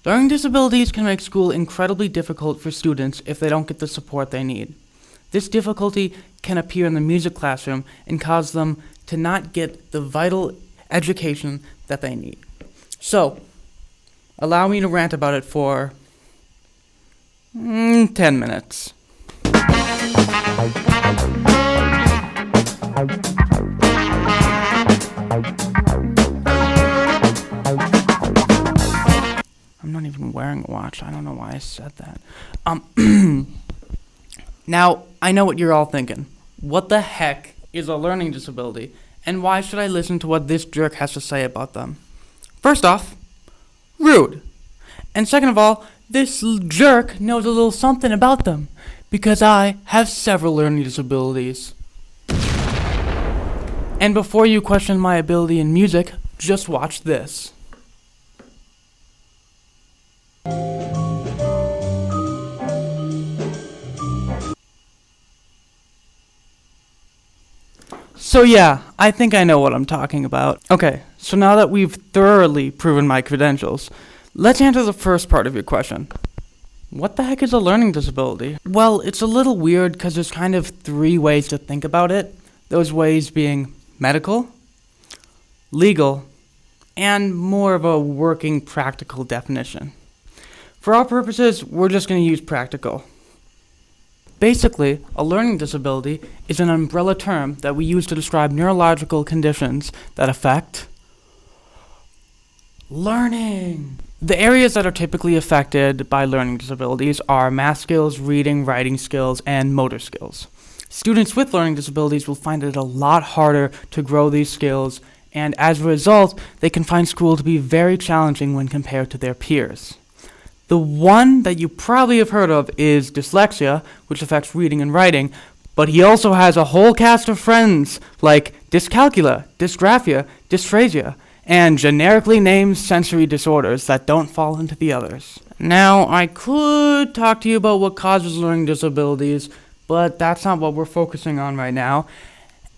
Learning disabilities can make school incredibly difficult for students if they don't get the support they need. This difficulty can appear in the music classroom and cause them to not get the vital education that they need. So, allow me to rant about it for 10 minutes. I'm not even wearing a watch. I don't know why I said that. Now, I know what you're all thinking. What the heck is a learning disability? And why should I listen to what this jerk has to say about them? First off, rude. And second of all, this jerk knows a little something about them, because I have several learning disabilities. And before you question my ability in music, just watch this. So yeah, I think I know what I'm talking about. Okay, so now that we've thoroughly proven my credentials, let's answer the first part of your question. What the heck is a learning disability? Well, it's a little weird because there's kind of three ways to think about it. Those ways being medical, legal, and more of a working practical definition. For our purposes, we're just going to use practical. Basically, a learning disability is an umbrella term that we use to describe neurological conditions that affect learning. The areas that are typically affected by learning disabilities are math skills, reading, writing skills, and motor skills. Students with learning disabilities will find it a lot harder to grow these skills, and as a result, they can find school to be very challenging when compared to their peers. The one that you probably have heard of is dyslexia, which affects reading and writing, but he also has a whole cast of friends like dyscalculia, dysgraphia, dysphasia, and generically named sensory disorders that don't fall into the others. Now, I could talk to you about what causes learning disabilities, but that's not what we're focusing on right now.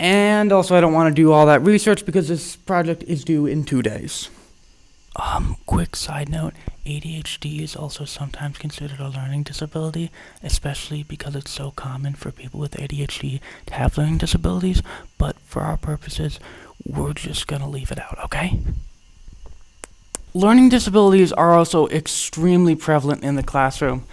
And also, I don't want to do all that research because this project is due in 2 days. Quick side note, ADHD is also sometimes considered a learning disability, especially because it's so common for people with ADHD to have learning disabilities, but for our purposes, we're just gonna leave it out, okay? Learning disabilities are also extremely prevalent in the classroom,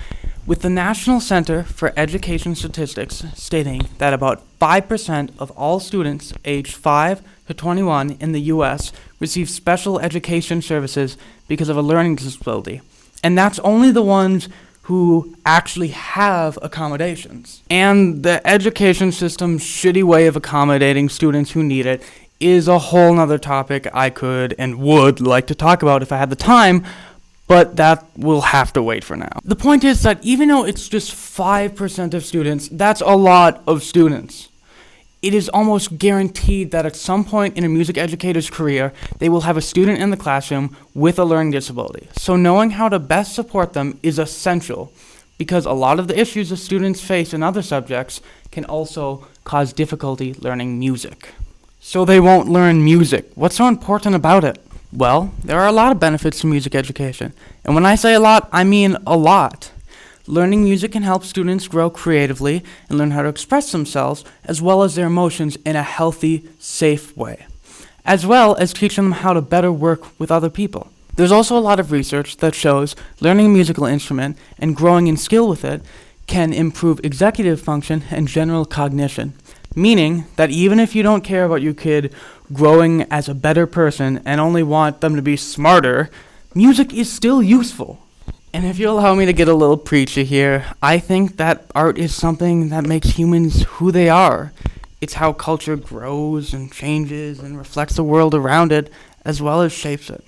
with the National Center for Education Statistics stating that about 5% of all students aged 5 to 21 in the U.S. receive special education services because of a learning disability. And that's only the ones who actually have accommodations. And the education system's shitty way of accommodating students who need it is a whole nother topic I could and would like to talk about if I had the time, but that will have to wait for now. The point is that even though it's just 5% of students, that's a lot of students. It is almost guaranteed that at some point in a music educator's career, they will have a student in the classroom with a learning disability. So knowing how to best support them is essential, because a lot of the issues that students face in other subjects can also cause difficulty learning music. So they won't learn music. What's so important about it? Well, there are a lot of benefits to music education. And when I say a lot, I mean a lot. Learning music can help students grow creatively and learn how to express themselves as well as their emotions in a healthy, safe way, as well as teaching them how to better work with other people. There's also a lot of research that shows learning a musical instrument and growing in skill with it can improve executive function and general cognition, meaning that even if you don't care about your kid growing as a better person and only want them to be smarter, music is still useful. And if you'll allow me to get a little preachy here, I think that art is something that makes humans who they are. It's how culture grows and changes and reflects the world around it, as well as shapes it.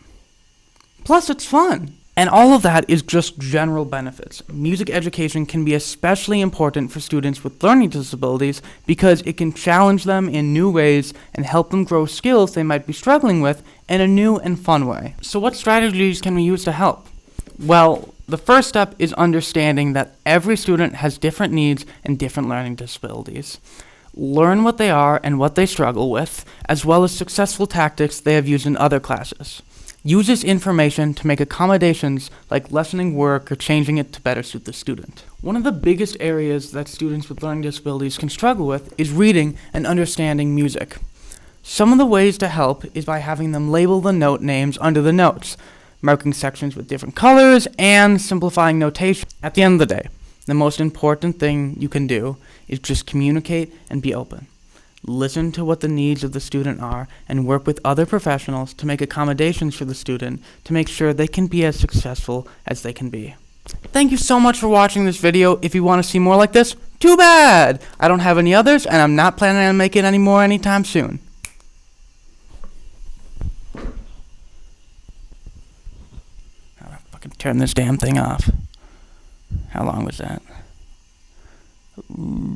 Plus, it's fun. And all of that is just general benefits. Music education can be especially important for students with learning disabilities because it can challenge them in new ways and help them grow skills they might be struggling with in a new and fun way. So what strategies can we use to help? Well, the first step is understanding that every student has different needs and different learning disabilities. Learn what they are and what they struggle with, as well as successful tactics they have used in other classes. Use this information to make accommodations like lessening work or changing it to better suit the student. One of the biggest areas that students with learning disabilities can struggle with is reading and understanding music. Some of the ways to help is by having them label the note names under the notes, marking sections with different colors, and simplifying notation. At the end of the day, the most important thing you can do is just communicate and be open. Listen to what the needs of the student are and work with other professionals to make accommodations for the student to make sure they can be as successful as they can be. Thank you so much for watching this video. If you want to see more like this, too bad! I don't have any others, and I'm not planning on making any more anytime soon. I'll fucking turn this damn thing off. How long was that? Ooh.